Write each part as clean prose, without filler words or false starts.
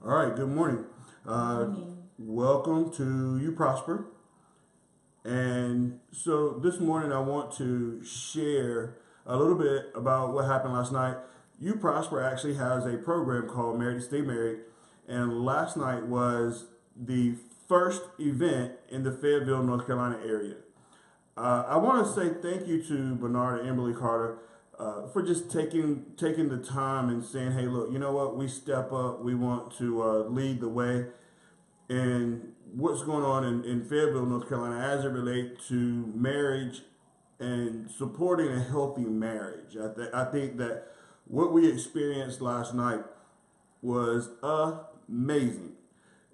All right, good morning. Welcome to You Prosper. And so this morning I want to share a little bit about what happened last night. You Prosper actually has a program called Married to Stay Married. And last night was the first event in the Fayetteville, North Carolina area. I want to say thank you to Bernard and Emily Carter for just taking the time and saying, "Hey, look, you know what? We step up. We want to lead the way." And what's going on in Fayetteville, North Carolina, as it relates to marriage and supporting a healthy marriage. I think that what we experienced last night was amazing.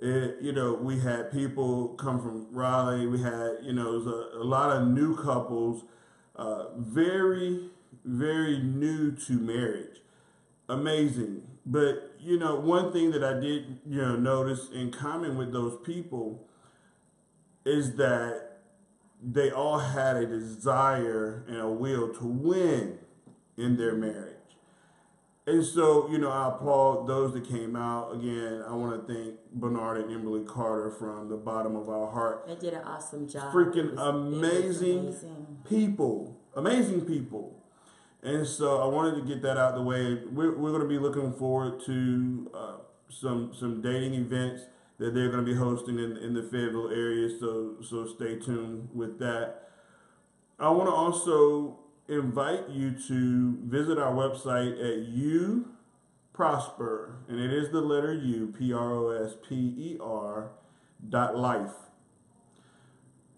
We had people come from Raleigh. We had, it was a lot of new couples, very, very new to marriage. Amazing. But, one thing that I did, notice in common with those people is that they all had a desire and a will to win in their marriage. And so, I applaud those that came out. Again, I want to thank Bernard and Emily Carter from the bottom of our heart. They did an awesome job. Freaking amazing people. Amazing people. And so I wanted to get that out of the way. We're going to be looking forward to some dating events that they're going to be hosting in the Fayetteville area. So stay tuned with that. I want to also invite you to visit our website at You Prosper, and it is the letter U, PROSPER.life.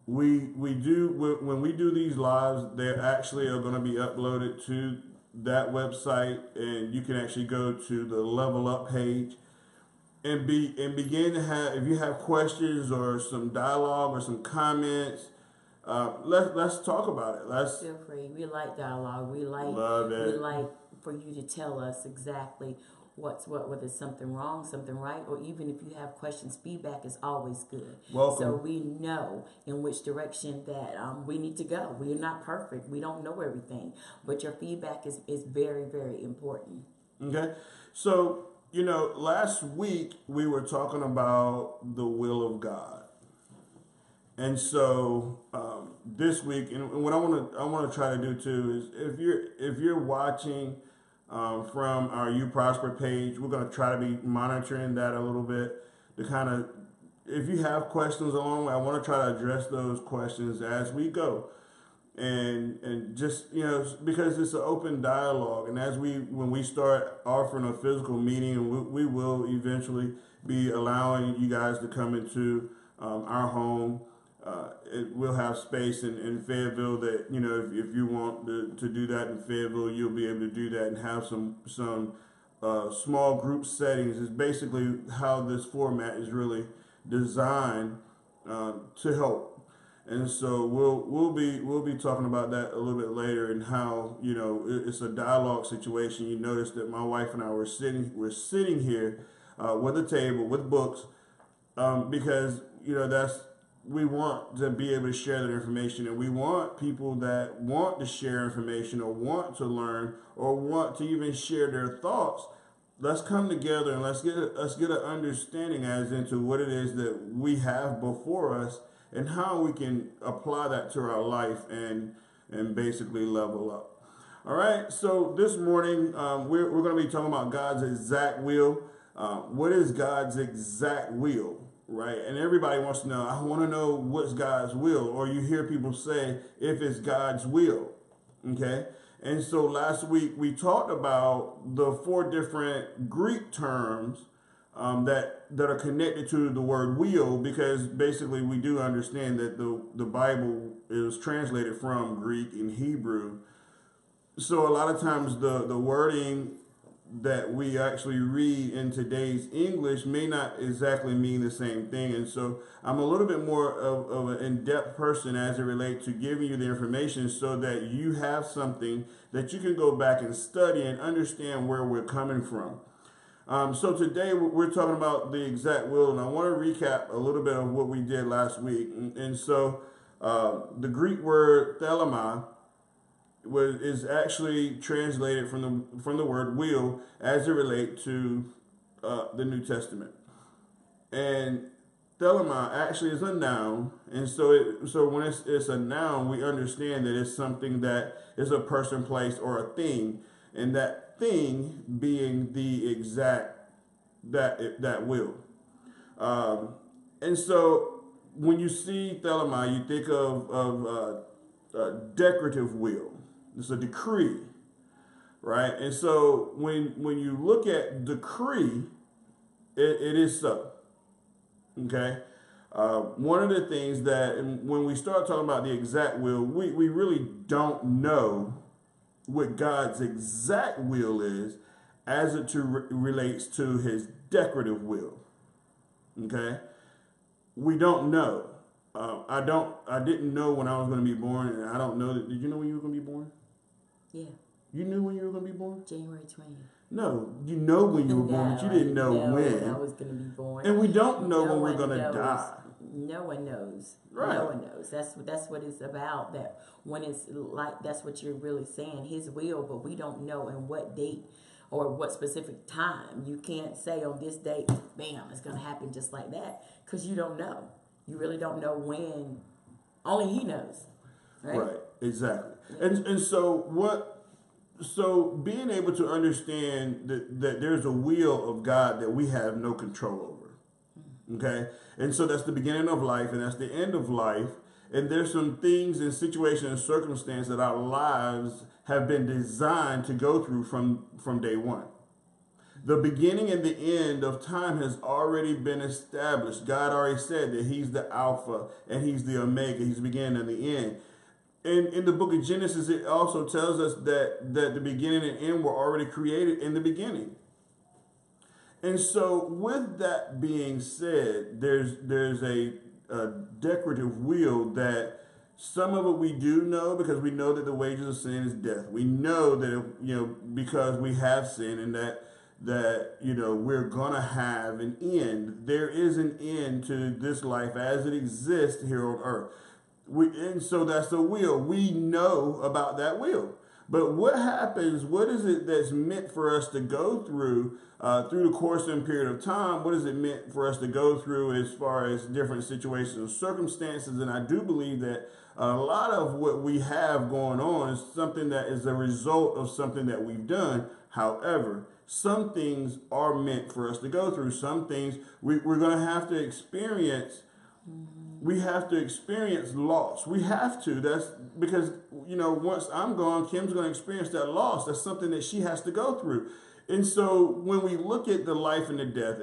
We do, when we do these lives, they actually are going to be uploaded to that website, and you can actually go to the Level Up page and begin to have, if you have questions or some dialogue or some comments, let's talk about it. Let's feel free. We like dialogue. Love it. We like for you to tell us exactly what's what, whether it's something wrong, something right, or even if you have questions, feedback is always good. Welcome. So we know in which direction that we need to go. We are not perfect. We don't know everything, but your feedback is very, very important. Okay. So, last week we were talking about the will of God. And so this week, and what I want to try to do too is if you're watching from our You Prosper page, we're going to try to be monitoring that a little bit to kind of, if you have questions along the way, I want to try to address those questions as we go, and just because it's an open dialogue, and when we start offering a physical meeting, we will eventually be allowing you guys to come into our home. We'll have space in Fayetteville that, if you want to do that in Fayetteville, you'll be able to do that and have some small group settings. Is basically how this format is really designed to help. And so we'll be talking about that a little bit later, and how it's a dialogue situation. You notice that my wife and I were sitting here with a table with books because we want to be able to share that information, and we want people that want to share information or want to learn or want to even share their thoughts. Let's come together and let's get an understanding as into what it is that we have before us and how we can apply that to our life and basically level up. All right, so this morning we're going to be talking about God's exact will. What is God's exact will? Right, and everybody wants to know, I want to know what's God's will, or you hear people say, if it's God's will, okay? And so last week we talked about the 4 different Greek terms that are connected to the word will, because basically we do understand that the Bible is translated from Greek and Hebrew. So a lot of times the wording that we actually read in today's English may not exactly mean the same thing. And so I'm a little bit more of an in-depth person as it relates to giving you the information so that you have something that you can go back and study and understand where we're coming from. So today we're talking about the exact will, and I want to recap a little bit of what we did last week. And so the Greek word thelema is actually translated from the word will as it relates to the New Testament. And Thelema actually is a noun, and so when it's a noun, we understand that it's something that is a person, place, or a thing, and that thing being the exact that will. Um, and so when you see Thelema, you think of decorative will. It's a decree, right? And so when you look at decree, it is so. Okay. One of the things that, and when we start talking about the exact will, we really don't know what God's exact will is as it relates to his decorative will. Okay. We don't know. I didn't know when I was going to be born, and I don't know that. Did you know when you were going to be born? Yeah. You knew when you were going to be born? January 20th. No, you know when you were born, but you didn't know when. I was going to be born. And we don't know when we're going to die. No one knows. Right. No one knows. That's what it's about. That when it's like, that's what you're really saying. His will, but we don't know in what date or what specific time. You can't say on this date, bam, it's going to happen just like that, because you don't know. You really don't know when. Only he knows. Right. Exactly. And so being able to understand that there's a will of God that we have no control over. Okay? And so that's the beginning of life and that's the end of life. And there's some things and situations and circumstances that our lives have been designed to go through from day one. The beginning and the end of time has already been established. God already said that he's the Alpha and he's the Omega. He's the beginning and the end. And in the book of Genesis, it also tells us that the beginning and end were already created in the beginning. And so with that being said, there's a decorative will that some of it we do know, because we know that the wages of sin is death. We know that, because we have sin, and that we're gonna have an end. There is an end to this life as it exists here on earth. And so that's the will. We know about that will. But what happens, what is it that's meant for us to go through the course and period of time? What is it meant for us to go through as far as different situations and circumstances? And I do believe that a lot of what we have going on is something that is a result of something that we've done. However, some things are meant for us to go through. Some things we're going to have to experience. We have to experience loss. We have to. That's because, once I'm gone, Kim's going to experience that loss. That's something that she has to go through. And so when we look at the life and the death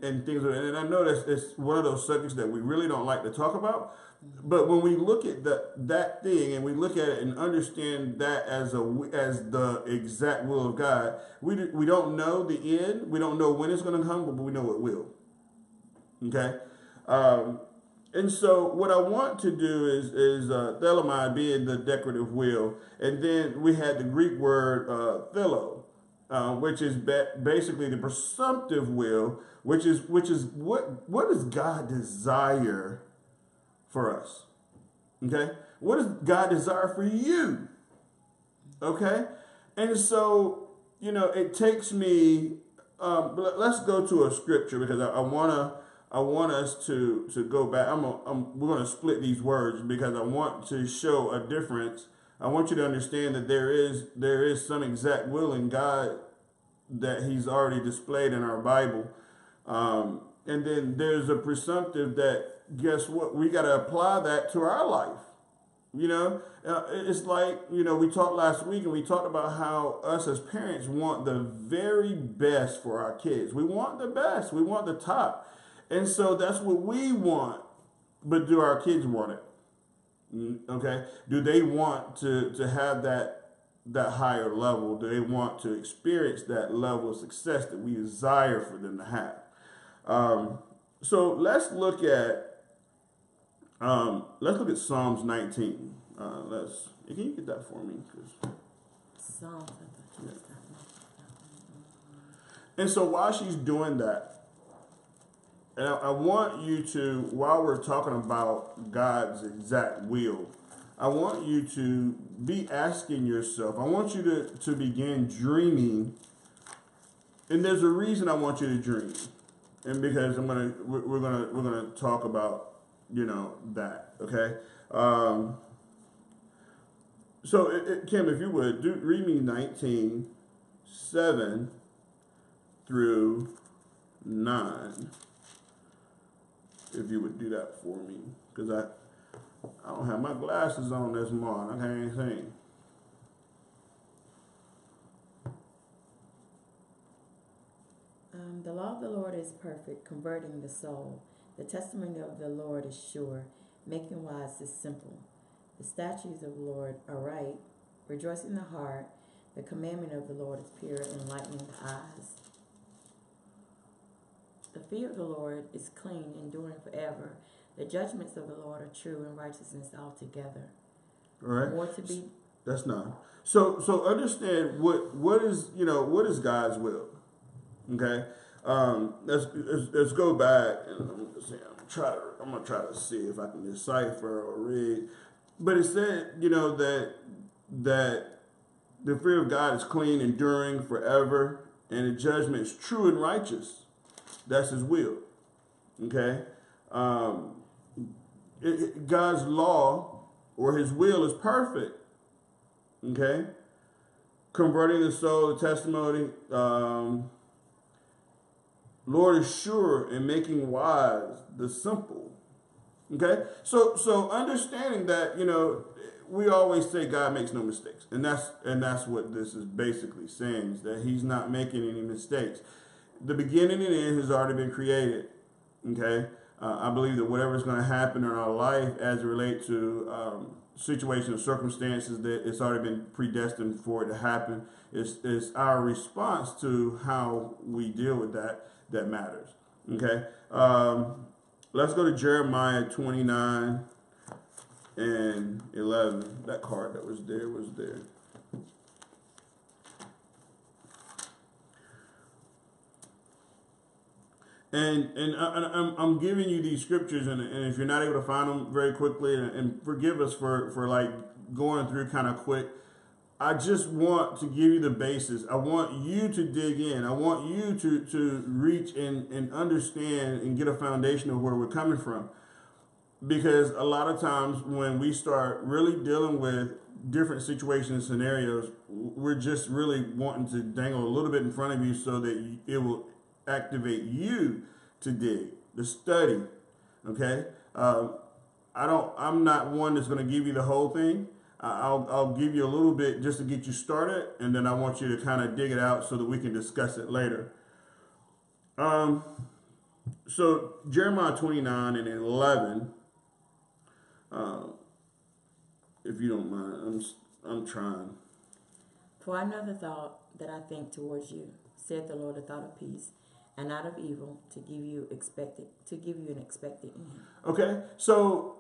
and things, and I know that's one of those subjects that we really don't like to talk about, but when we look at that thing and we look at it and understand that as the exact will of God, we don't know the end. We don't know when it's going to come, but we know it will. Okay? And so what I want to do is thelomai being the decorative will, and then we had the Greek word thelo, which is basically the presumptive will, which is what does God desire for us? Okay, what does God desire for you? Okay, and so it takes me. Let's go to a scripture because I want us to go back. We're going to split these words because I want to show a difference. I want you to understand that there is some exact will in God that he's already displayed in our Bible. And then there's a presumptive that, guess what? We got to apply that to our life. It's like, we talked last week and we talked about how us as parents want the very best for our kids. We want the best. We want the top. And so that's what we want, but do our kids want it? Okay? Do they want to have that higher level? Do they want to experience that level of success that we desire for them to have? So let's look at Psalms 19. Can you get that for me? Psalms. Yeah. And so while she's doing that, and I want you to, while we're talking about God's exact will, I want you to be asking yourself, I want you to begin dreaming, and there's a reason I want you to dream. and because we're gonna talk about, you know, that. Okay. So Kim, if you would read me 19:7 through 9, if you would do that for me, because I don't have my glasses on this morning. I can't see. The law of the Lord is perfect, converting the soul. The testimony of the Lord is sure, making wise the simple. The statutes of the Lord are right, rejoicing the heart. The commandment of the Lord is pure, enlightening the eyes. The fear of the Lord is clean, enduring forever. The judgments of the Lord are true, and righteousness altogether. All right. More to be. That's 9. So understand what is, you know, what is God's will. Okay. Let's go back and I'm gonna try to see if I can decipher or read. But it said, you know, that the fear of God is clean, enduring forever, and the judgment is true and righteous. That's His will. Okay. God's law or His will is perfect. Okay. Converting the soul, the testimony. Lord is sure in making wise the simple. Okay, so understanding that, you know, we always say God makes no mistakes, and that's what this is basically saying, is that He's not making any mistakes. The beginning and end has already been created. Okay, I believe that whatever is going to happen in our life as it relates to situations or circumstances, that it's already been predestined for it to happen. It's our response to how we deal with that matters. Okay. Let's go to Jeremiah 29 and 11. That card that was there was there. And I'm giving you these scriptures, and if you're not able to find them very quickly, and forgive us for like going through kind of quick, I just want to give you the basis. I want you to dig in. I want you to reach and understand and get a foundation of where we're coming from. Because a lot of times when we start really dealing with different situations and scenarios, we're just really wanting to dangle a little bit in front of you so that it will activate you to dig, to study. Okay? I'm not one that's going to give you the whole thing. I'll give you a little bit just to get you started, and then I want you to kind of dig it out so that we can discuss it later. So Jeremiah 29 and 11, if you don't mind, I'm trying. For I know the thought that I think towards you, saith the Lord, a thought of peace and not of evil, to give you an expected end. Okay, so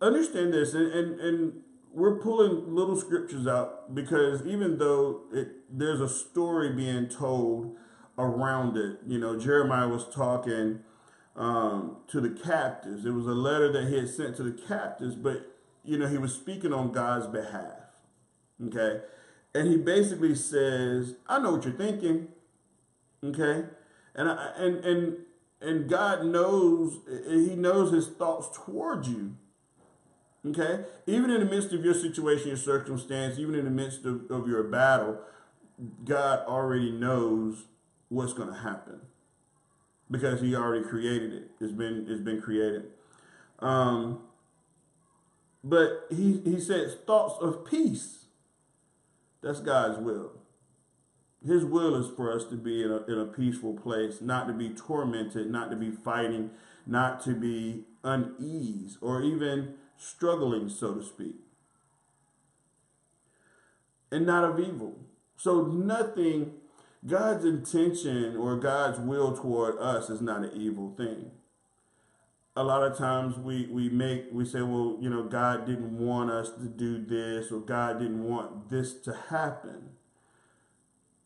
understand this, and we're pulling little scriptures out because even though there's a story being told around it, you know, Jeremiah was talking to the captives. It was a letter that he had sent to the captives, but, you know, he was speaking on God's behalf. Okay, and he basically says, "I know what you're thinking." Okay, and God knows. He knows His thoughts toward you. Okay? Even in the midst of your situation, your circumstance, even in the midst of your battle, God already knows what's going to happen because He already created it. It's been created. But he says thoughts of peace. That's God's will. His will is for us to be in a peaceful place, not to be tormented, not to be fighting, not to be unease or even struggling, so to speak, and not of evil. So nothing, God's intention or God's will toward us is not an evil thing. A lot of times we say, well, you know, God didn't want us to do this, or God didn't want this to happen.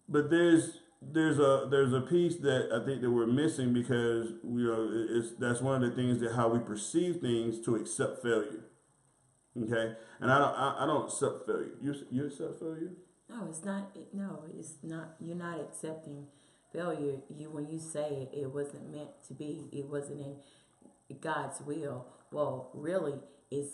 But there's a piece that I think that we're missing because, you know, that's one of the things that how we perceive things to accept failure. Okay, and I don't accept failure. You accept failure? No, it's not. No, it's not. You're not accepting failure, when you say it wasn't meant to be, it wasn't in God's will. Well, really, it's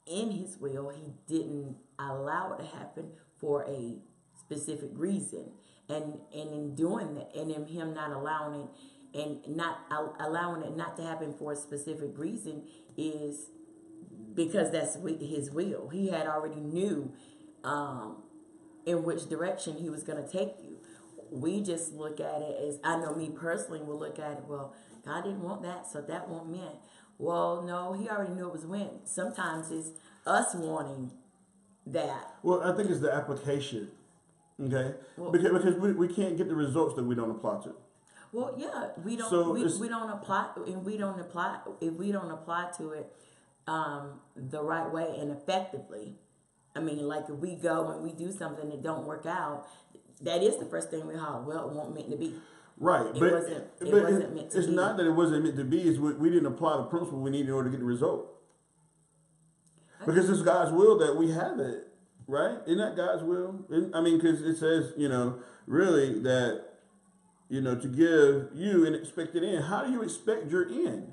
in His will. He didn't allow it to happen for a specific reason, and in doing that, and in Him not allowing it, and not allowing it not to happen for a specific reason, is because that's His will. He had already knew in which direction He was going to take you. We just look at it as, I know me personally will look at it, well, God didn't want that, so that won't mean. Well, no, He already knew it was when. Sometimes it's us wanting that. Well, I think it's the application, okay? Well, Because we can't get the results that we don't apply to. well, yeah, we don't. So we don't apply, and we don't apply if we don't apply to it the right way and effectively. I mean, like if we go and we do something that don't work out, that is the first thing we holler. Well, it wasn't meant to be. Right, It but wasn't. It but wasn't meant to it's be. not that it wasn't meant to be. It's we didn't apply the principle we need in order to get the result. Because it's God's will that we have it, right? Isn't that God's will? I mean, because it says, really that, to give you an expected end. How do you expect your end?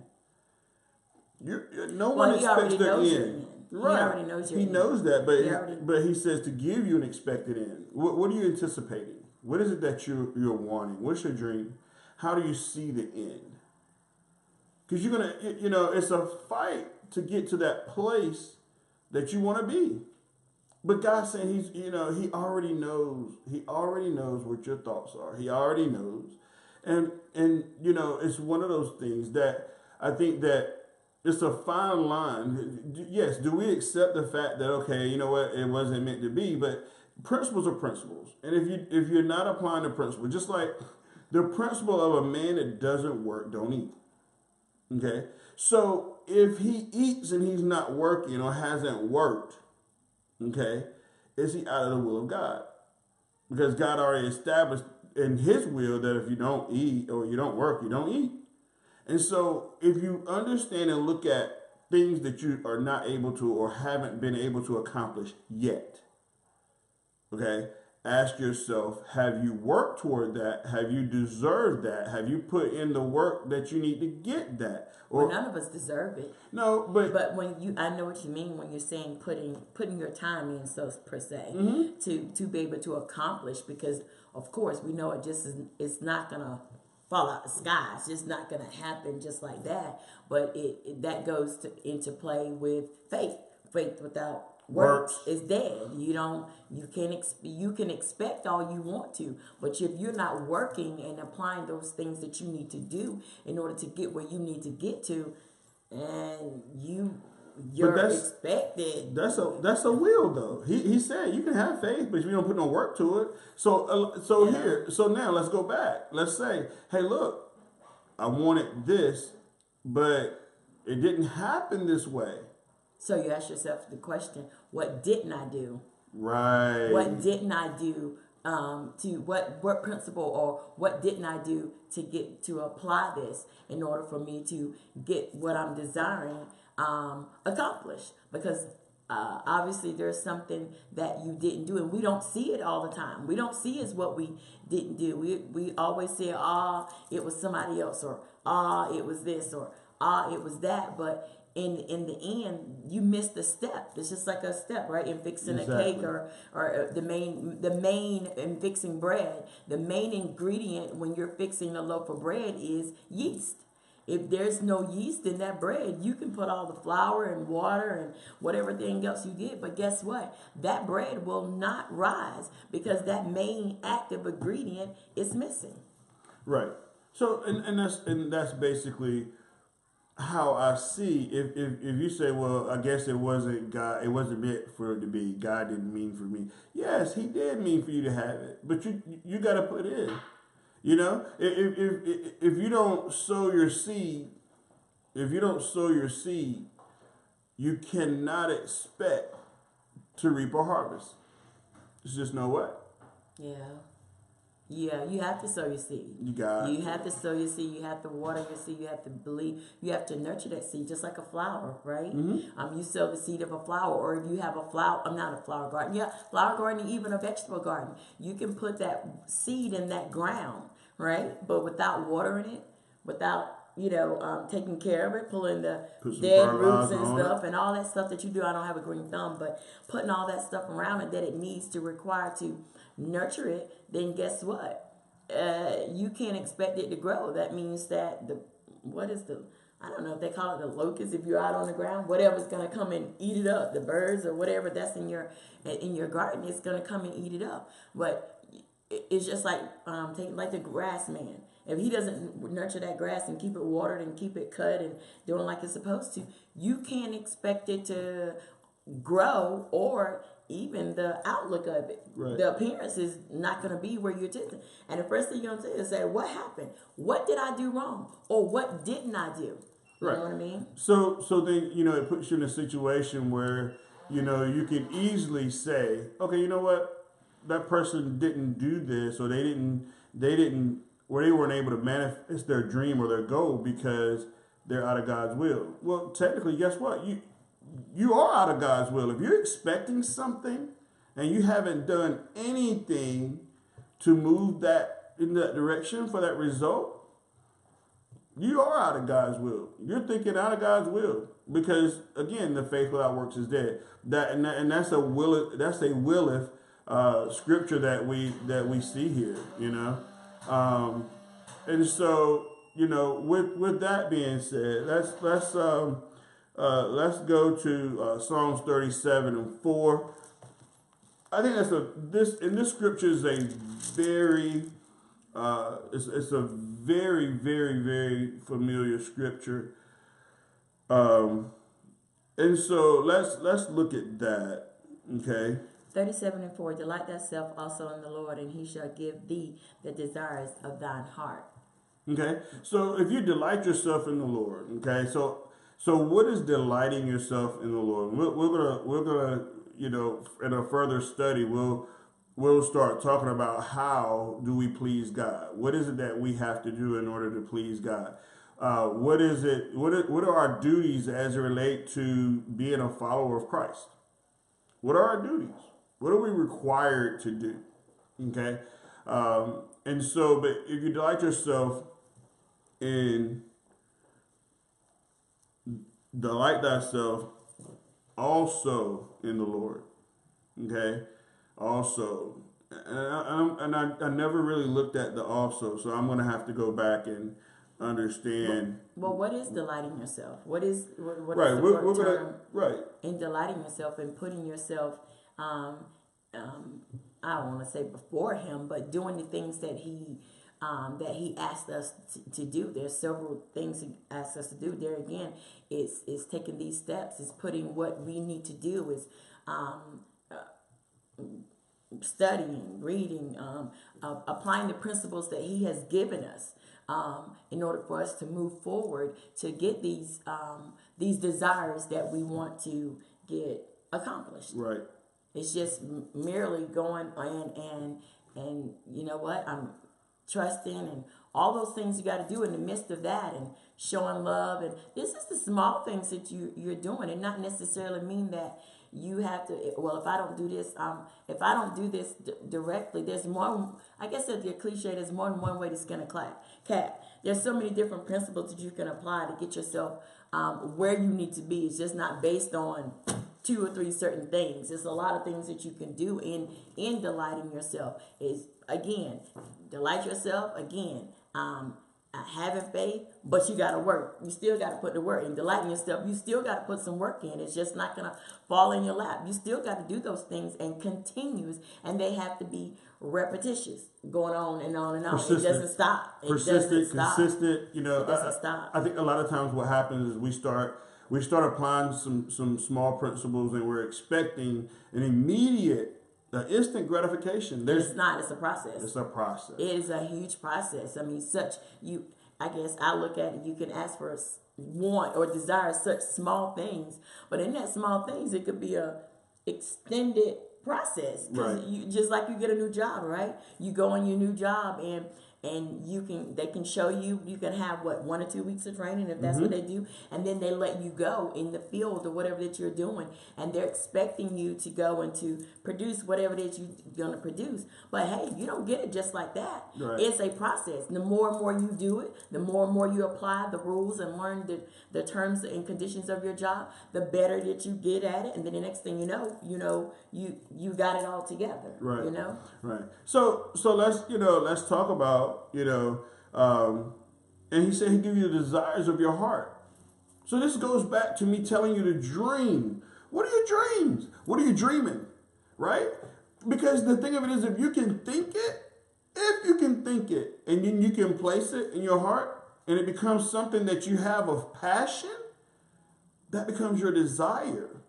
No one Well, He expects already their knows your end. end. Right. He already knows your He end. knows that, He already- but he says to give you an expected end. What are you anticipating? What is it that you're wanting? What's your dream? How do you see the end? Because you're gonna, it's a fight to get to that place that you want to be. But God's saying He already knows. He already knows what your thoughts are. He already knows, and it's one of those things that I think that it's a fine line. Yes, do we accept the fact that, okay, you know what, it wasn't meant to be, but principles are principles. And if you're not applying the principle, just like the principle of a man that doesn't work, don't eat. Okay? So if he eats and he's not working or hasn't worked, okay, is he out of the will of God? Because God already established in His will that if you don't eat or you don't work, you don't eat. And so if you understand and look at things that you are not able to or haven't been able to accomplish yet, okay, ask yourself, have you worked toward that? Have you deserved that? Have you put in the work that you need to get that? Or Well, none of us deserve it. no, But I know what you mean when you're saying putting your time in, so per se, to be able to accomplish. Because of course we know it's not gonna fall out the sky. It's just not gonna happen just like that. But that goes into play with faith. Faith without works is dead. You can expect all you want to, but if you're not working and applying those things that you need to do in order to get where you need to get to, and you're expected. That's a will though. He said you can have faith, but if you don't put no work to it. So now let's go back. Let's say, hey, look, I wanted this, but it didn't happen this way. So you ask yourself the question, what didn't I do? Right. What didn't I do to what principle, or what didn't I do to apply this in order for me to get what I'm desiring accomplished? Because obviously there's something that you didn't do, and we don't see it all the time. We don't see as what we didn't do. We always say, it was somebody else, or it was this, or it was that. But in the end, you missed the step. It's just like a step, right? In fixing a cake, or the main in fixing bread. The main ingredient when you're fixing a loaf of bread is yeast. If there's no yeast in that bread, you can put all the flour and water and whatever thing else you did, but guess what? That bread will not rise because that main active ingredient is missing. Right. So and that's basically how I see. If you say, well, I guess it wasn't God, it wasn't meant for it to be. God didn't mean for me. Yes, He did mean for you to have it, but you got to put in. If you don't sow your seed, you cannot expect to reap a harvest. There's just no way. Yeah, you have to sow your seed. You have to sow your seed. You have to water your seed. You have to believe. You have to nurture that seed, just like a flower, right? You sow the seed of a flower, or if you have a flower, not a flower garden. Yeah, flower garden, even a vegetable garden. You can put that seed in that ground, right? But without watering it, without taking care of it, pulling the Put some dead roots fertilizer and on it. stuff and all that stuff that you do. I don't have a green thumb, but putting all that stuff around it that it needs to require to nurture it, then guess what? You can't expect it to grow. That means that I don't know if they call it the locust, if you're out on the ground, whatever's gonna come and eat it up, the birds or whatever that's in your garden, it's gonna come and eat it up. But it's just like taking like the grass man. If he doesn't nurture that grass and keep it watered and keep it cut and doing like it's supposed to, you can't expect it to grow, or even the outlook of it. Right. The appearance is not going to be where you're testing. And the first thing you're going to say is, what happened? What did I do wrong? Or what didn't I do? You know what I mean? So then, it puts you in a situation where, you can easily say, okay, you know what? That person didn't do this, or they weren't able to manifest their dream or their goal because they're out of God's will. Well, technically, guess what? You are out of God's will. If you're expecting something and you haven't done anything to move that in that direction for that result, you are out of God's will. You're thinking out of God's will because, again, the faith without works is dead. That's a willeth scripture that we see here. And so with that being said, let's go to Psalms 37:4. I think this scripture is a very it's a very, very, very familiar scripture. And so let's look at that. Okay. 37:4, delight thyself also in the Lord, and he shall give thee the desires of thine heart. Okay. So if you delight yourself in the Lord, okay. So what is delighting yourself in the Lord? We're gonna in a further study we'll start talking about how do we please God. What is it that we have to do in order to please God? What is it? What are our duties as it relate to being a follower of Christ? What are our duties? What are we required to do? Okay. And so, but if you delight yourself in delight thyself also in the Lord. Okay. Also, and I never really looked at the also, so I'm going to have to go back and understand. Well, what is delighting yourself? What is the we're term? Right. In delighting yourself and putting yourself, I don't want to say before Him, but doing the things that He asked us to do. There's several things He asked us to do. There again, is taking these steps. Is putting what we need to do. Is studying, reading, applying the principles that He has given us in order for us to move forward to get these desires that we want to get accomplished. Right. It's just merely going and you know what, I'm trusting and all those things you got to do in the midst of that, and showing love, and this is the small things that you're doing, and not necessarily mean that you have to, well, if I don't do this directly, there's more, I guess that the cliche, there's more than one way to skin a cat. There's so many different principles that you can apply to get yourself where you need to be. It's just not based on 2 or 3 certain things. There's a lot of things that you can do in delighting yourself. Is, again, delight yourself, again, having faith, but you got to work. You still got to put the work in. Delighting yourself, you still got to put some work in. It's just not going to fall in your lap. You still got to do those things, and continuous, and they have to be repetitious, going on and on and on. Persistent. It doesn't stop. Consistent. It doesn't stop. I think a lot of times what happens is we start applying some small principles, and we're expecting an immediate instant gratification. It's not. It's a process. It's a process. It is a huge process. I mean, I guess I look at it, you can ask for want or desire such small things, but in that small things, it could be a extended process. Right. You, just like you get a new job, right? You go on your new job, and and they can show you. You can have 1 or 2 weeks of training if that's what they do, and then they let you go in the field or whatever that you're doing, and they're expecting you to go and to produce whatever that you're going to produce. But hey, you don't get it just like that. Right. It's a process. The more and more you do it, the more and more you apply the rules and learn the terms and conditions of your job, the better that you get at it, and then the next thing you know you got it all together. Right. You know. Right. So let's talk about and he said he give you the desires of your heart. So this goes back to me telling you to dream. What are your dreams? What are you dreaming? Right? Because the thing of it is, if you can think it, and then you can place it in your heart, and it becomes something that you have of passion, that becomes your desire.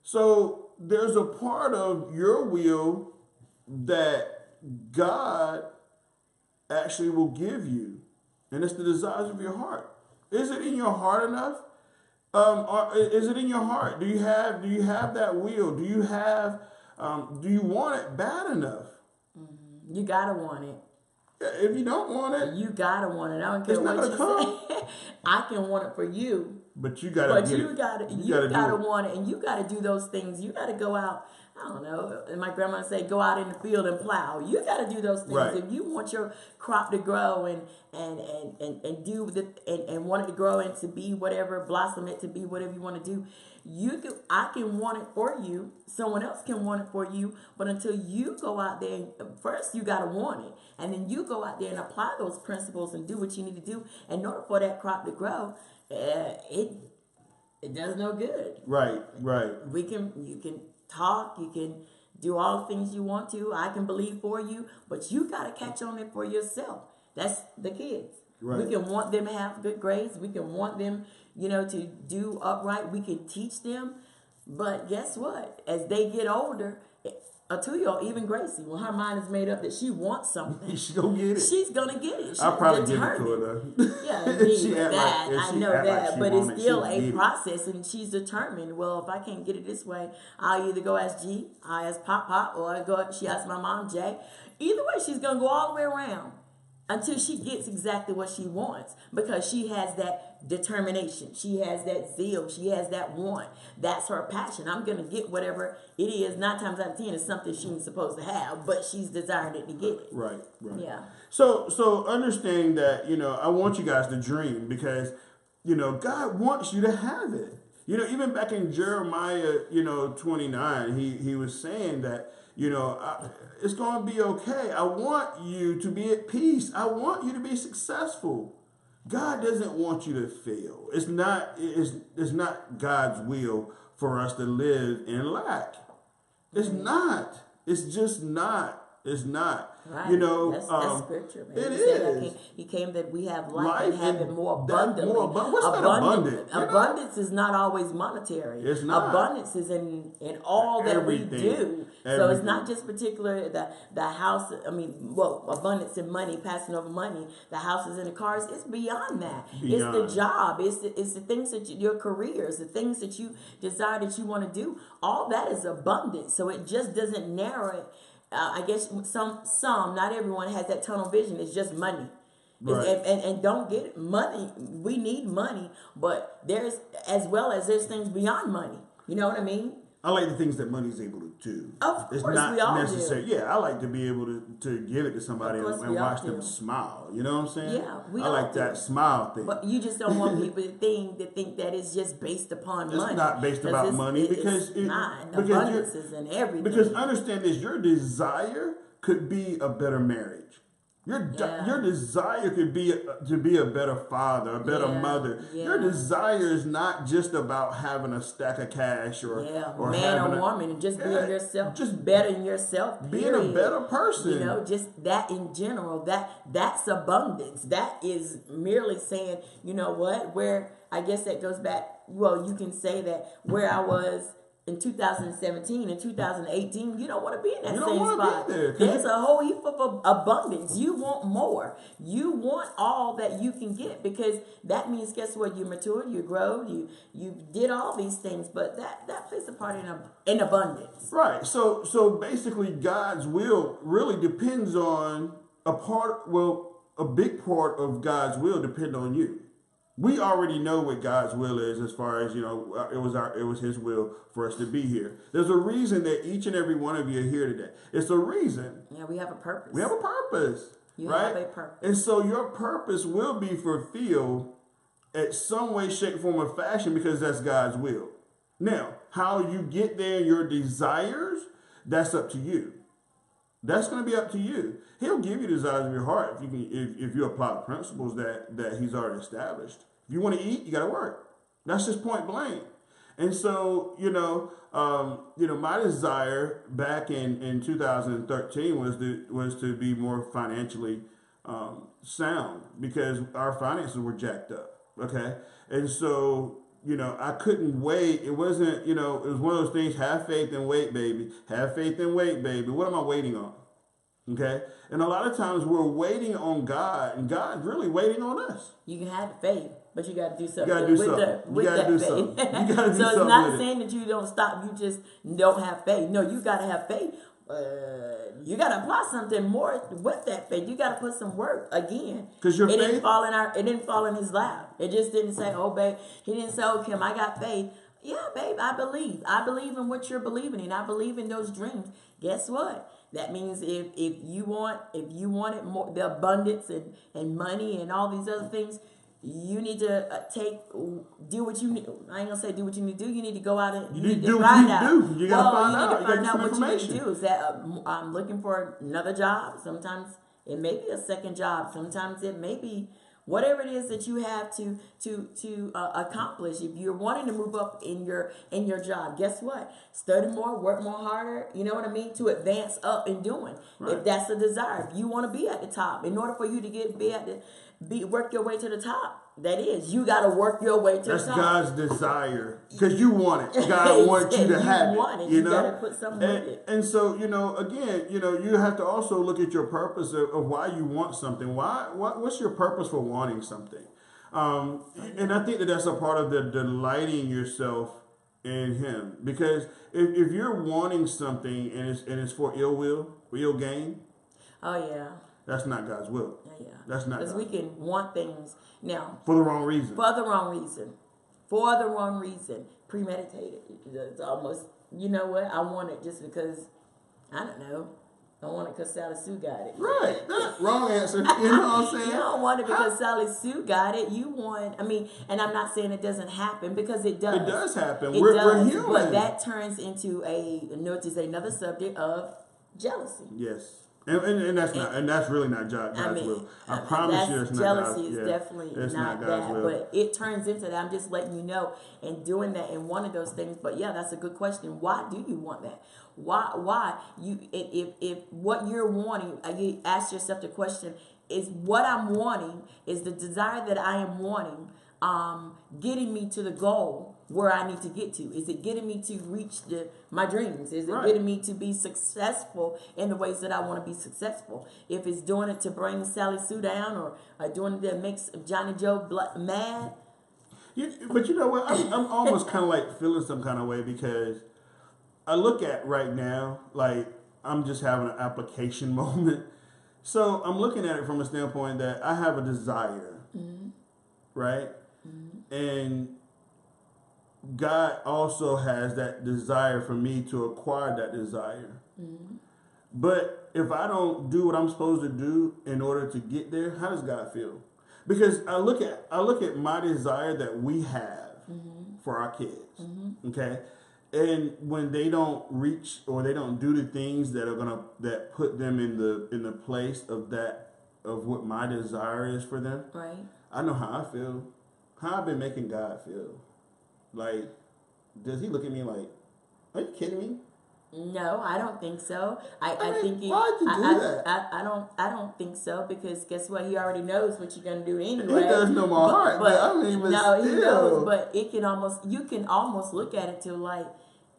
So there's a part of your will that God actually will give you, and it's the desires of your heart. Is it in your heart enough? Or is it in your heart? Do you have that will? Do you want it bad enough? You gotta want it. If you don't want it, you gotta want it. I don't care what you say. I can want it for you. But you gotta want it, and you gotta do those things. You gotta go out. I don't know. My grandma say, "Go out in the field and plow." You gotta do those things right. If you want your crop to grow and want it to grow and to be whatever, blossom it to be whatever you want to do. I can want it for you. Someone else can want it for you. But until you go out there, first you gotta want it, and then you go out there and apply those principles and do what you need to do in order for that crop to grow. It does no good. Right. You can talk, you can do all the things you want to. I can believe for you, but you got to catch on it for yourself. That's the kids. Right. We can want them to have good grades. We can want them, to do upright. We can teach them. But guess what? As they get older, a 2-year-old, even Gracie, when her mind is made up that she wants something, she's gonna get it. She's gonna get it. I'll probably give it to her though. Yeah, I know that, but it's still a process, and she's determined. Well, if I can't get it this way, I'll either go ask G, I ask Pop, or she asks my mom Jay. Either way, she's gonna go all the way around until she gets exactly what she wants, because she has that determination, she has that zeal, she has that want. That's her passion. I'm gonna get whatever it is. 9 times out of 10 is something she ain't supposed to have, but she's desiring it to get it. Right. Yeah. So understanding that, I want you guys to dream, because God wants you to have it. Even back in Jeremiah 29, he was saying that it's going to be okay. I want you to be at peace. I want you to be successful. God doesn't want you to fail. It's not God's will for us to live in lack. It's not. It's just not. It's not. Right. That's scripture, man. It is. He came that we have life and have it more abundantly. What's that abundant? Abundance is not always monetary. It's not. Abundance is in all that Everything. We do. So it's not just particular the house. Abundance in money, passing over money, the houses and the cars. It's beyond that. It's the job. It's the things your careers, the things that you desire that you want to do. All that is abundance. So it just doesn't narrow it. I guess some, not everyone has that tunnel vision. It's just money. Right. And don't get it. Money. We need money, but there's things beyond money. You know what I mean? I like the things that money's able to do. Of course, it's not we all necessary. do. Yeah, I like to be able to give it to somebody and watch them smile. You know what I'm saying? Yeah, I like that smile thing. But you just don't want people to think that it's just based upon money. It's not based about money because it's not. Abundance is in everything. Because understand this: your desire could be a better marriage. Your desire could be to be a better father, a better mother. Yeah. Your desire is not just about having a stack of cash or man or woman, and just being yourself, just bettering yourself, being a better person. Just that in general. That's abundance. That is merely saying, you know what? Where I guess that goes back. Well, you can say that where I was in 2017 and 2018, you don't want to be in that same spot. There's a whole heap of abundance. You want more. You want all that you can get, because that means, guess what? You matured, you grow, you did all these things, but that plays a part in abundance. Right. So basically, God's will really depends on a big part of God's will depend on you. We already know what God's will is, as far as, it was His will for us to be here. There's a reason that each and every one of you are here today. It's a reason. Yeah, we have a purpose. We have a purpose. You right? have a purpose. And so your purpose will be fulfilled at some way, shape, form, or fashion, because that's God's will. Now, how you get there, your desires, that's up to you. That's going to be up to you. He'll give you the desires of your heart if you apply the principles that He's already established. If you want to eat, you got to work. That's just point blank. And so, my desire back in 2013 was to be more financially sound, because our finances were jacked up. Okay, and so I couldn't wait. It wasn't, it was one of those things. Have faith and wait, baby. Have faith and wait, baby. What am I waiting on? Okay, and a lot of times we're waiting on God, and God's really waiting on us. You can have faith, but you got to do something. You got to do something. With that faith. You got to do so something. it's not saying that you don't stop. You just don't have faith. No, you got to have faith. You got to apply something more with that faith. You got to put some work again. Because your faith didn't fall in It didn't fall in His lap. It just didn't say, "Oh, babe." He didn't say, "Oh, Kim, I got faith." Yeah, babe, I believe. I believe in what you're believing in. I believe in those dreams. Guess what? That means if you wanted more, the abundance and money and all these other things, you need to do what you need. I ain't gonna say do what you need to do. You need to go out and you need to do what you need to do. You gotta find out. You need to find out what information. you need to do. Is that I'm looking for another job? Sometimes it may be a second job. Sometimes it may be whatever it is that you have to accomplish. If you're wanting to move up in your job, guess what? Study more, work more harder. You know what I mean? To advance up in doing. Right. If that's the desire, if you want to be at the top, in order for you to work your way to the top. That is, you got to work your way to the top. That's God's desire, because you want it. God wants you to have it. You got to put something with it. And so, again, you have to also look at your purpose of why you want something. What's your purpose for wanting something? And I think that's a part of the delighting yourself in Him, because if you're wanting something and it's for ill gain. Oh yeah. That's not God's will. Yeah. That's not because we can want things now for the wrong reason. For the wrong reason. Premeditated. It's almost. You know what? I want it just because. I don't know. I want it because Sally Sue got it. Right. Wrong answer. You know what I'm saying? You don't want it because Sally Sue got it. You want. And I'm not saying it doesn't happen, because it does. It does happen. We're human. But that turns into another subject of jealousy. Yes. And that's really not God's will. I promise you, it's not God's will. Jealousy is definitely not God's that, will. but it turns into that. I'm just letting you know, and doing that in one of those things. But yeah, that's a good question. Why do you want that? Why if what you're wanting, you ask yourself the question: is what I'm wanting, is the desire that I am wanting, getting me to the goal where I need to get to? Is it getting me to reach my dreams? Is it getting me to be successful in the ways that I want to be successful? If it's doing it to bring Sally Sue down, or doing it that makes Johnny Joe mad. But you know what? I'm almost kind of like feeling some kind of way, because I look at right now, like I'm just having an application moment. So I'm looking at it from a standpoint that I have a desire, right? Mm-hmm. And God also has that desire for me to acquire that desire. Mm-hmm. But if I don't do what I'm supposed to do in order to get there, how does God feel? Because I look at my desire that we have for our kids. Mm-hmm. Okay? And when they don't reach, or they don't do the things that put them in the place of what my desire is for them. Right. I know how I feel. How I've been making God feel. Like, does He look at me like, are you kidding me? No, I don't think so. I think why'd you do that? I don't think so, because guess what? He already knows what you're gonna do anyway. He does know my heart, but no, still. He knows. But you can almost look at it to like,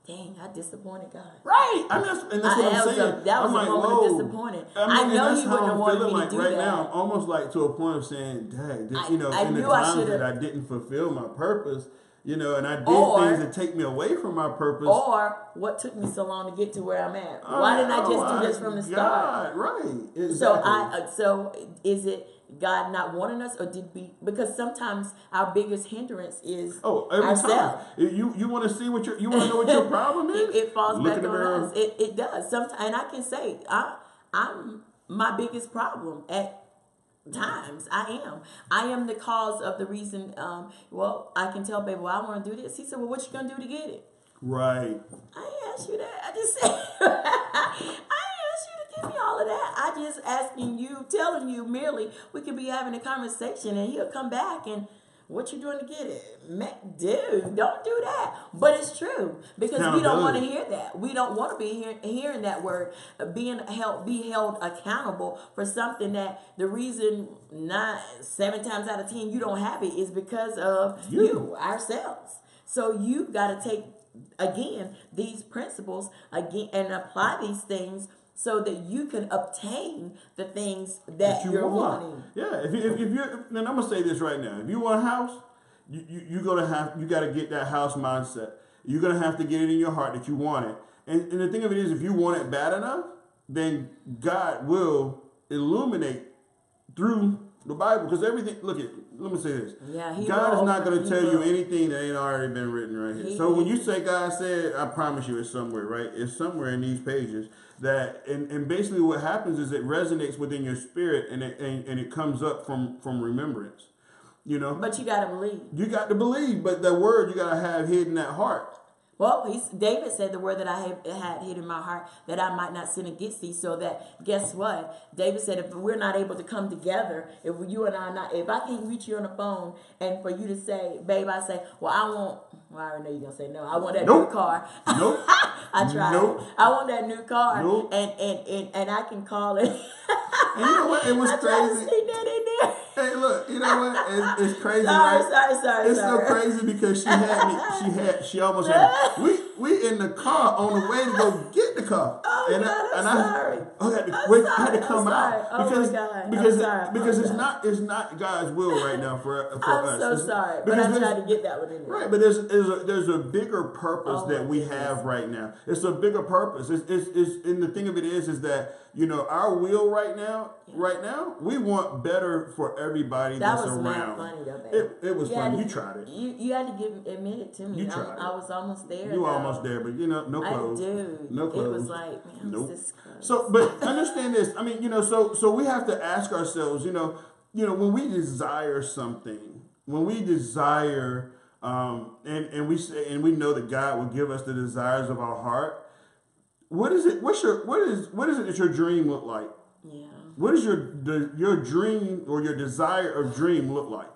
dang, I disappointed God. Right. That's what I'm saying. That was a moment of disappointment. I know He wouldn't have wanted me to do right that. Now, I'm almost like to a point of saying, dang, in the times that I didn't fulfill my purpose, you know, and I did Or- things that take me away from my purpose. Or what took me so long to get to where I'm at? Why didn't I just do this from the start? Right. Exactly. So is it God not wanting us, or did we? Because sometimes our biggest hindrance is every ourselves. time you want to see you want to know what your problem is. It falls Look back in the on mirror. us. It does. Sometimes, and I can say I'm my biggest problem at times. I am the cause of the reason. Well, I can tell baby, well, I want to do this. He said, well, what you gonna do to get it? Right. I ain't asked you that. I just said I ain't asked you to give me all of that. I just asking you, telling you merely we could be having a conversation, and he'll come back and what you doing to get it? Man, dude, don't do that. But it's true, because we don't want to hear that. We don't want to be hearing that word, be held accountable for something that the reason 7 times out of 10 you don't have it is because of you ourselves. So you've got to take again these principles again and apply these things so that you can obtain the things that you're wanting. Yeah, if you're, then I'm gonna say this right now. If you want a house, you got to get that house mindset. You're gonna have to get it in your heart that you want it. And the thing of it is, if you want it bad enough, then God will illuminate through the Bible, because everything. Let me say this. Yeah, God is not going to tell you anything that ain't already been written right here. So when you say God said, I promise you it's somewhere, right? It's somewhere in these pages that, and basically what happens is it resonates within your spirit, and it comes up from remembrance. You know. But you got to believe. You got to believe, but the word you got to have hidden in that heart. Well, David said the word that I had hid in my heart, that I might not sin against thee. So that, guess what? David said, if we're not able to come together, if you and I are not, if I can't reach you on the phone and for you to say, babe, I say, well, I already know you're going to say no. I want that new car. Nope. I tried. Nope. I want that new car. Nope. And I can call it. And you know what? It was crazy. Sneak that in there. Hey, look, you know what? It's crazy, sorry, right? Sorry. It's so crazy because she almost had me. We in the car on the way to go get the car. Oh, and God, I'm sorry. I had to come out because it's not God's will right now for us. I'm so sorry, but I tried to get that one in there. Right, but there's a bigger purpose that we have right now. It's a bigger purpose. It's and the thing of it is that, you know, our will right now, we want better for everybody that's around. That was mad funny though, baby. It was funny. You tried it. You had to admit it to me. You tried it. I was almost there. You were almost there, but you know, no clothes. No clothes. It was like, man, nope. this close. So, but understand this. I mean, you know, so we have to ask ourselves, you know, when we desire something, when we desire, and we know that God will give us the desires of our heart. What is it? What is it that your dream look like? Yeah. What does your dream or your desire or dream look like?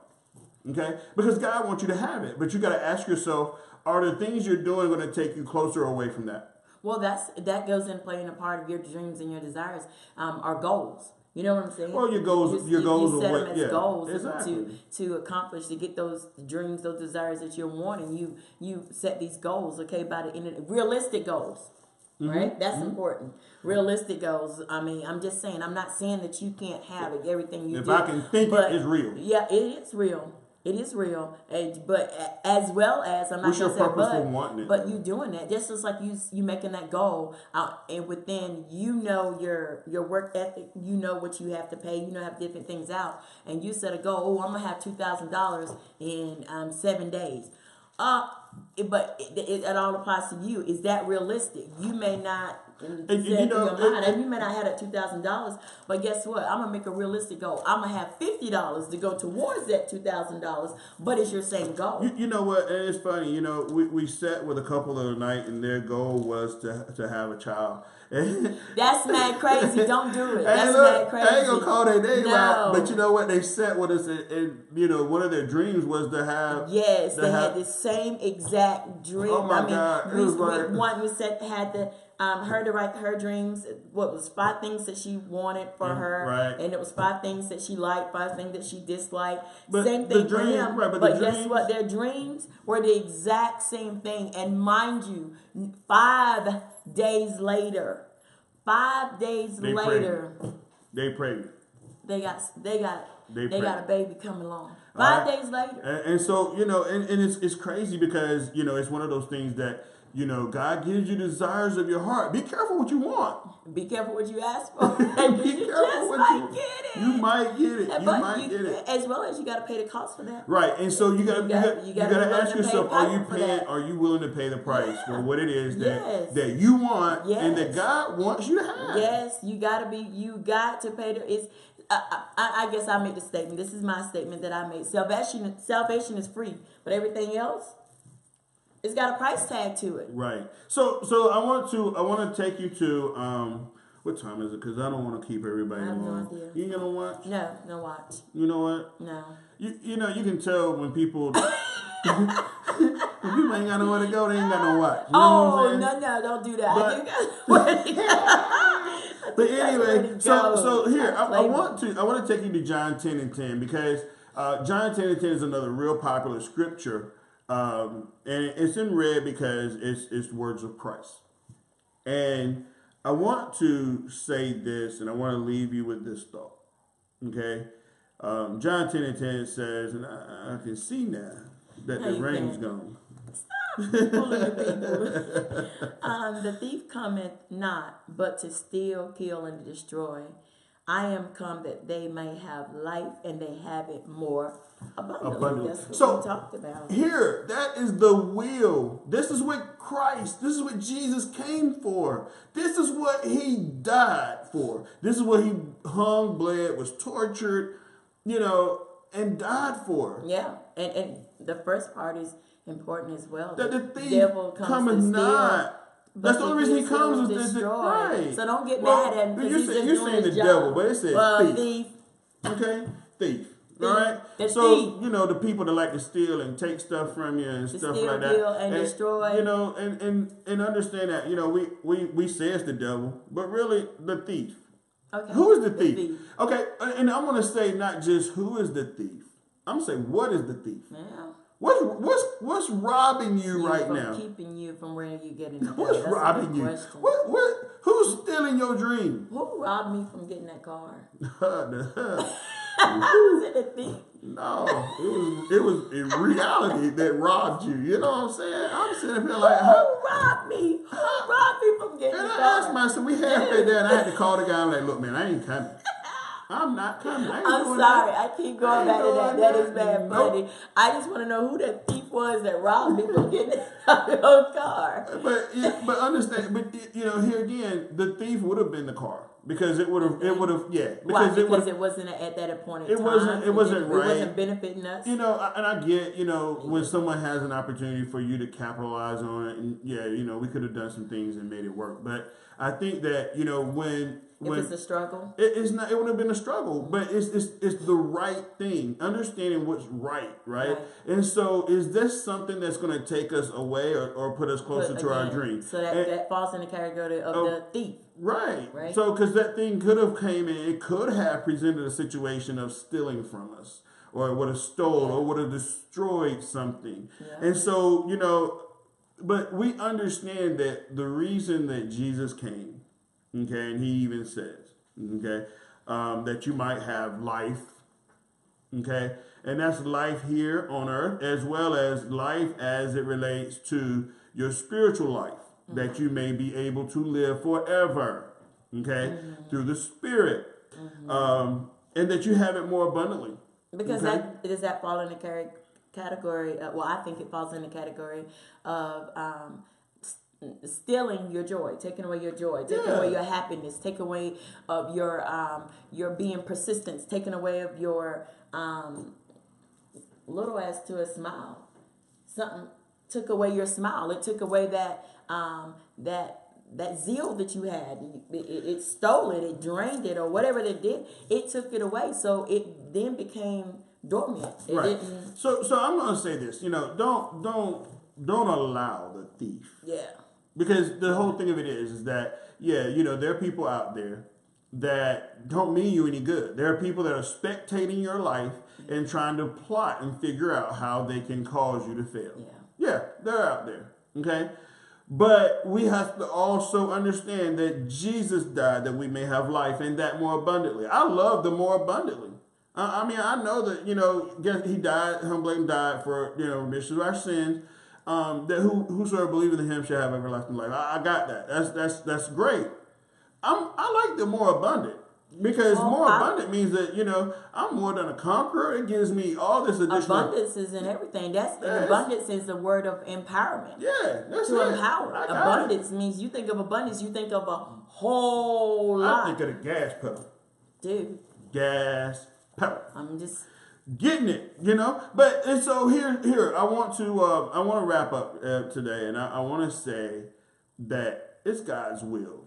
Okay, because God wants you to have it, but you got to ask yourself: are the things you're doing going to take you closer or away from that? Well, that goes in playing a part of your dreams and your desires. Our goals. You know what I'm saying? Well, your goals. You set them as goals exactly. to accomplish, to get those dreams, those desires that you're wanting. You set these goals, okay, by the end of realistic goals. Right? That's important. Realistic goals. I mean, I'm just saying, I'm not saying that you can't have everything you do. If I can think it is real. Yeah, it is real. It is real. But as well as, I'm not what's your going to say purpose for wanting it? But you doing that. Just as like you making that goal, and within, you know, your work ethic, you know what you have to pay, you know, have different things out. And you set a goal, I'm going to have $2,000 in 7 days. But it all applies to you. Is that realistic? You may not and you may not have that $2,000, but guess what? I'm gonna make a realistic goal. I'm gonna have $50 to go towards that $2,000, but it's your same goal. You know what? And it's funny. You know, we sat with a couple the other night, and their goal was to have a child. That's mad crazy. Don't do it. That's mad crazy. I ain't gonna call their name out, but you know what? They sat with us, and you know, one of their dreams was to have. Yes, they had the same exact dream. Oh my God! We had the. Her to write her dreams. What was 5 things that she wanted for her, right? And it was 5 things that she liked, 5 things that she disliked. But same thing for him. Right, but guess what? Their dreams were the exact same thing. And mind you, 5 days later, 5 days later, they prayed. they got They got a baby coming along. All 5 right. days later. And so, and it's crazy because, it's one of those things that, God gives you desires of your heart. Be careful what you want. Be careful what you ask for. Be You careful just what might get it. You might get it. You But might get it. as well as you got to pay the cost for that. Right, and so you gotta ask yourself: Are Are you willing to pay the price for what it is Yes. that you want and that Yes. God wants you to have? Yes, you got to pay the. It's. I guess I made the statement. This is my statement that I made. Salvation is free, but everything else, it's got a price tag to it. Right. So I want to take you to what time is it? Because I don't want to keep everybody I have no long. idea. You gonna watch? No watch. You know what? No. You know, you can tell when people when people ain't got nowhere to go, they ain't got no watch. You know what I'm saying? No, don't do that. But anyway, so here I want to take you to John 10 and 10 because John 10 and 10 is another real popular scripture, and it's in red because it's words of Christ. And I want to say this, and I want to leave you with this thought. Okay, John 10 and 10 says, and I can see now that the rain's gone. The thief cometh not, but to steal, kill, and destroy. I am come that they may have life, and they have it more abundantly. That's what we talked about. Here, that is the will. This is what Christ, this is what Jesus came for. This is what he died for. This is what he hung, bled, was tortured, and died for. Yeah, and the first part is important as well. That the thief devil comes cometh to steal, not. That's the only reason he comes is right. So don't get mad at him. You're saying the devil, but it says thief. Okay, thief. All right. The so thief. The people that like to steal and take stuff from you and stuff steal, like that, kill, and destroy. And understand that we say it's the devil, but really the thief. Okay. Who is the thief? Okay, and I'm gonna say not just who is the thief. I'm gonna say what is the thief. Yeah. What's robbing you right now? Keeping you from where you get in. What's robbing you? Who's stealing your dream? Who robbed me from getting that car? Was it a thief? No, it was in reality that robbed you. You know what I'm saying? I'm sitting here like, who robbed me? Who robbed me from getting the car? And I asked myself, we halfway there, and I had to call the guy. I'm like, look, man, I ain't coming. I'm not coming. I'm sorry. I keep going back to that. That is bad funny. I just want to know who that thief was that robbed me from getting your car. But understand. But here again, the thief would have been the car because it would have. Yeah. Because it wasn't at that appointed time. It wasn't right. It wasn't benefiting us. And I get when someone has an opportunity for you to capitalize on it, and we could have done some things and made it work. But I think that when it's a struggle. It's not. It would have been a struggle, but it's the right thing. Understanding what's right. And so, is this something that's going to take us away or put us closer to our dream? So that falls in the category of the thief. Right. So, because that thing could have came in, it could have presented a situation of stealing from us, or it would have stolen, or would have destroyed something. Yeah. And so, but we understand that the reason that Jesus came. Okay, and he even says, that you might have life, okay, and that's life here on earth as well as life as it relates to your spiritual life, that you may be able to live forever, through the Spirit, and that you have it more abundantly. Because does that fall in the category? I think it falls in the category of stealing your joy, taking away your joy, taking away your happiness, taking away of your being persistence, taking away of your little as to a smile. Something took away your smile. It took away that zeal that you had. It stole it. It drained it, or whatever it did. It took it away. So it then became dormant. It didn't. So I'm gonna say this. Don't allow the thief. Yeah. Because the whole thing of it is that, there are people out there that don't mean you any good. There are people that are spectating your life and trying to plot and figure out how they can cause you to fail. Yeah, they're out there, okay? But we have to also understand that Jesus died that we may have life and that more abundantly. I love the more abundantly. I mean, I know that, guess he died, humbly died for, remission of our sins. That whosoever believeth in him shall have everlasting life. I got that. That's great. I like the more abundant. Because abundant means that, I'm more than a conqueror. It gives me all this additional... Abundance is in everything. Abundance is the word of empowerment. Yeah, that's to it. empower. Abundance means you think of abundance, you think of a whole lot. I think of the gas pedal. Dude. Gas pedal. I'm just... getting it, But, and so here, I want to wrap up today, and I want to say that it's God's will.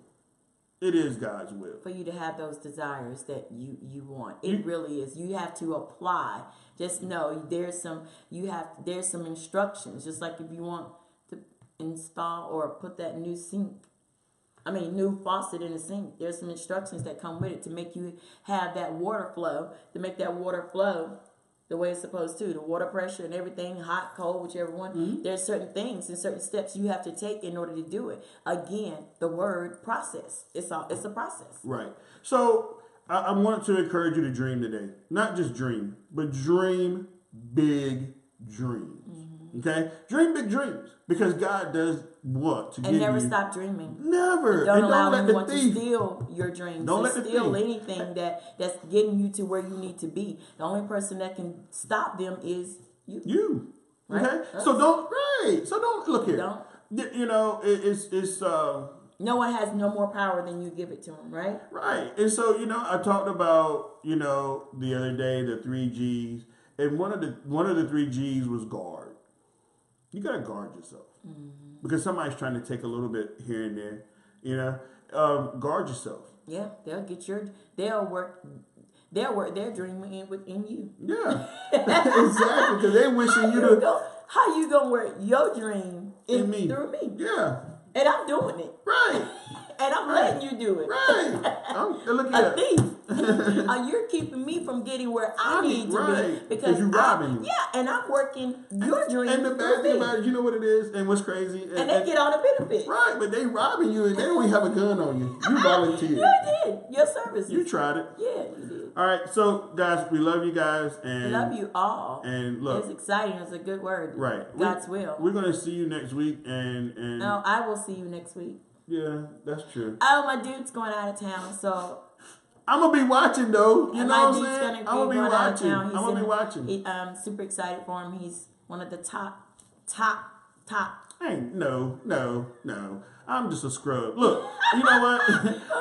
It is God's will for you to have those desires that you want. It really is. You have to apply. Just know there's some instructions. Just like if you want to install or put that new new faucet in the sink, there's some instructions that come with it to make you have that water flow, to make that water flow the way it's supposed to, the water pressure and everything, hot, cold, whichever one. Mm-hmm. There's certain things and certain steps you have to take in order to do it. Again, the word process. It's a process. Right. So I want to encourage you to dream today. Not just dream, but dream big dreams. Mm-hmm. Okay? Dream big dreams. Because God does want to give you... And never stop dreaming. Never. Don't allow anyone to steal your dreams. Don't let steal anything that's getting you to where you need to be. The only person that can stop them is you. You. Right? Okay? So don't look here. Don't. It's no one has no more power than you give it to them, right? Right. And so, I talked about, the other day, the 3 G's. And one of the 3 G's was guard. You got to guard yourself. Mm-hmm. Because somebody's trying to take a little bit here and there, guard yourself. Yeah, they'll work their dream within you. Yeah, exactly. Because they're wishing you to. How you gonna work your dream through me? Yeah, and I'm doing it. Right. And I'm letting you do it. Right. I'm a thief. You're keeping me from getting where I need to be because you're robbing me. Yeah, and I'm working your dream. And the bad thing about it, you know what it is, and what's crazy, and they get all the benefits. Right, but they robbing you, and they don't even have a gun on you. You volunteered. You did your services. You tried it. Yeah, you did. All right, so guys, we love you guys, and we love you all. And look, it's exciting. It's a good word. Right, God's will. We're gonna see you next week, and no, I will see you next week. Yeah, that's true. Oh, my dude's going out of town, so I'm gonna be watching though. You know what I'm saying? I'm gonna be watching. I'm gonna be watching. I'm super excited for him. He's one of the top. Ain't no. I'm just a scrub. Look, you know what?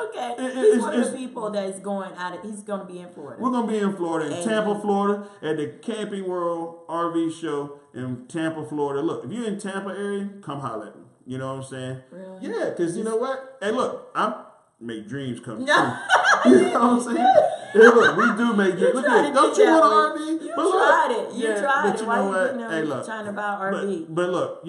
Okay, he's one of the people that is going out. He's gonna be in Florida. We're gonna be in Florida, in Tampa, Florida, at the Camping World RV Show in Tampa, Florida. Look, if you're in Tampa area, come holler at me. You know what I'm saying? Really? Yeah, because you know what? Hey, look, make dreams come true. You know what I'm saying? Hey, look, we do make dreams. Look at it. Don't you want an RV? You tried it. You tried it. But you know what? Hey, look. Trying to buy RV. But look,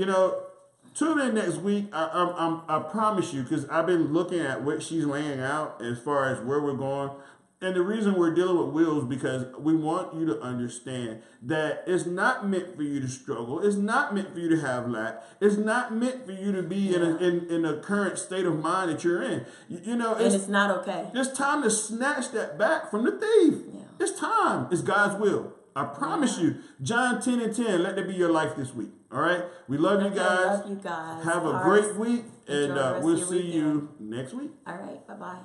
tune in next week. I promise you, because I've been looking at what she's laying out as far as where we're going. And the reason we're dealing with wills because we want you to understand that it's not meant for you to struggle. It's not meant for you to have lack. It's not meant for you to be in a current state of mind that you're in. And it's not okay. It's time to snatch that back from the thief. Yeah. It's time. It's God's will. I promise you. John 10:10. Let that be your life this week. All right. We love you guys. Love you guys. Have a great week, and we'll see you next week. All right. Bye-bye.